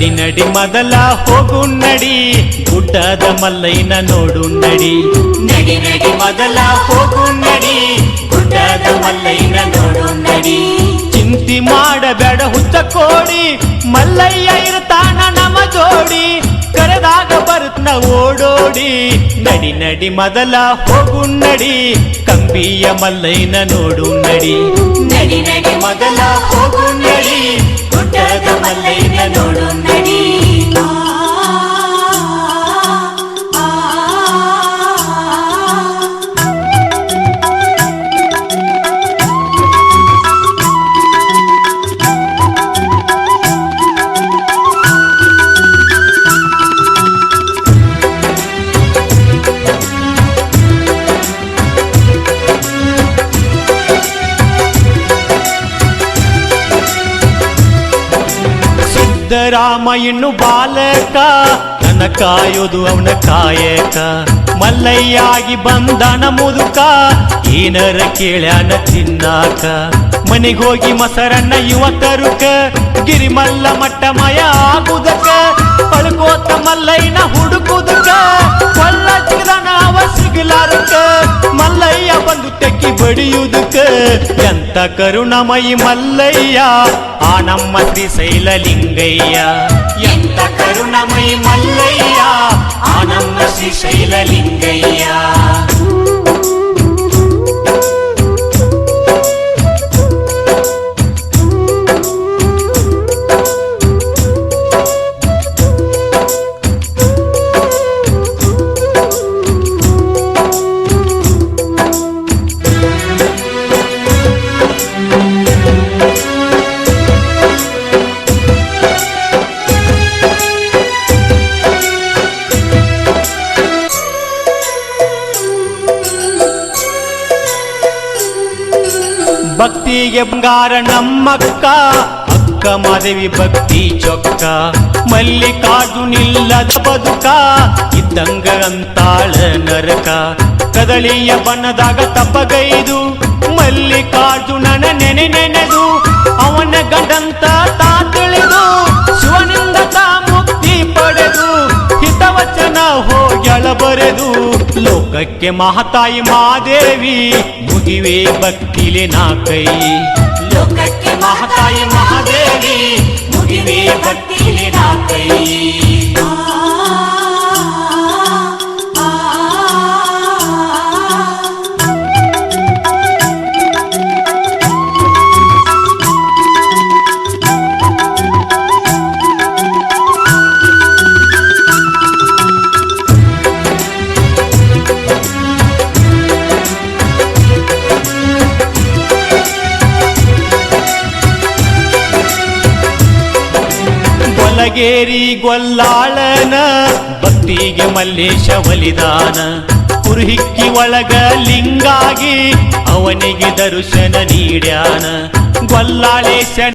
ನಡಿ ನಡಿ ಮೊದಲ ಹೋಗು ನಡಿ ಗುಡ್ಡದ ಮಲ್ಲಯ್ಯನ ನೋಡು ನಡಿ ನಡಿ ನಡಿ ಮೊದಲ ಹೋಗು ನಡಿ ಗುಡ್ಡದ ಮಲ್ಲಯ್ಯನ ನೋಡು ನಡಿ ಚಿಂತಿ ಮಾಡಬೇಡ ಹುಚ್ಚ ಕೋಡಿ ಮಲ್ಲಯ್ಯ ಇರ್ತಾನ ನಮ ಜೋಡಿ ಕರೆದಾಗ ಬರುತ್ತನ ಓಡೋಡಿ ನಡಿ ನಡಿ ಮೊದಲ ಹೋಗು ನಡಿ ಕಂಬಿಯ ಮಲ್ಲಯ್ಯನ ನೋಡು ನಡಿ ನಡಿ ನಡಿ ಮೊದಲ ಹೋಗು ನಡಿ ಗುಡ್ಡದ ಮಲ್ಲಯ್ಯನ ನೋಡು ನಡಿ ರಾಮ ಇನ್ನು ಬಾಲಕ ನನ್ನ ಕಾಯೋದು ಅವನ ಕಾಯಕ ಮಲ್ಲಯ್ಯಾಗಿ ಬಂದನ ಮುದುಕ ಏನರ ಕೇಳ್ಯಾನ ತಿನ್ನಾಕ ಮನೆಗೋಗಿ ಮೊಸರನ್ನ ಯುವಕರುಕ ಗಿರಿಮಲ್ಲ ಮಟ್ಟ ಮಯ ಆಗುದಕ ಪಳ್ಕೋತ ಮಲ್ಲಯ್ಯನ ಹುಡುಕುದಕ ಕೊಳ್ಳ ಚಿರನಾವ ಸಿಗಲಾರಕ ಮಲ್ಲಯ್ಯ ಬಂದು ತೆಕ್ಕಿ ಬಡಿಯುವುದಕ್ಕ ಎಂತ ಕರುಣಮಯಿ ಮಲ್ಲಯ್ಯ ಆ ನಮ್ಮ ಶ್ರೀಶೈಲ ಲಿಂಗಯ್ಯ ಎಂತ ಕರುಣಮಯಿ ಮಲ್ಲಯ್ಯ ಆ ನಮ್ಮ ಶ್ರೀಶೈಲ ಲಿಂಗಯ್ಯ ಭಕ್ತಿಗೆ ಬಂಗಾರ ನಮ್ಮಕ್ಕ ಅಕ್ಕ ಮಾದೇವಿ ಭಕ್ತಿ ಚೊಕ್ಕ ಮಲ್ಲಿಕಾರ್ಜುನಿಲ್ಲದ ಬದುಕ ಇದ್ದಂಗ ಅಂತಾಳ ನರಕ ಕದಳಿಯ ಬಣ್ಣದಾಗ ತಪ್ಪಗೈದು ಮಲ್ಲಿಕಾರ್ಜುನನ ನೆನೆದು ಅವನ ಗಂಡಂತ ತಾ ತಿಳಿದು ಶಿವನಿಂದ ತಾ ಮುಕ್ತಿ ಪಡೆದು ಹಿತವಚನ ಹೋಗ್ಯಳ ಬರೆದು ಲೋಕಕ್ಕೆ ಮಹಾತಾಯಿ ಮಾದೇವಿ ಮುಗಿವೆ ಭಕ್ತಿಲೆ ನಾ ಕೈ ಲೋಕಕ್ಕೆ ಮಹಾತಾಯಿ ಮಹಾದೇವಿ ಮುಗಿವೆ ಭಕ್ತಿಲೆ ನಾ ಕೈ ಗೊಲ್ಲಗೇರಿ ಗೊಲ್ಲಾಳನ ಭಕ್ತಿಗೆ ಮಲ್ಲೇಶ ಒಲಿದಾನ ಕುರುಹಿಕ್ಕಿ ಒಳಗ ಲಿಂಗಾಗಿ ಅವನಿಗೆ ದರ್ಶನ ನೀಡ್ಯಾನ ಗೊಲ್ಲಾಳೇಶ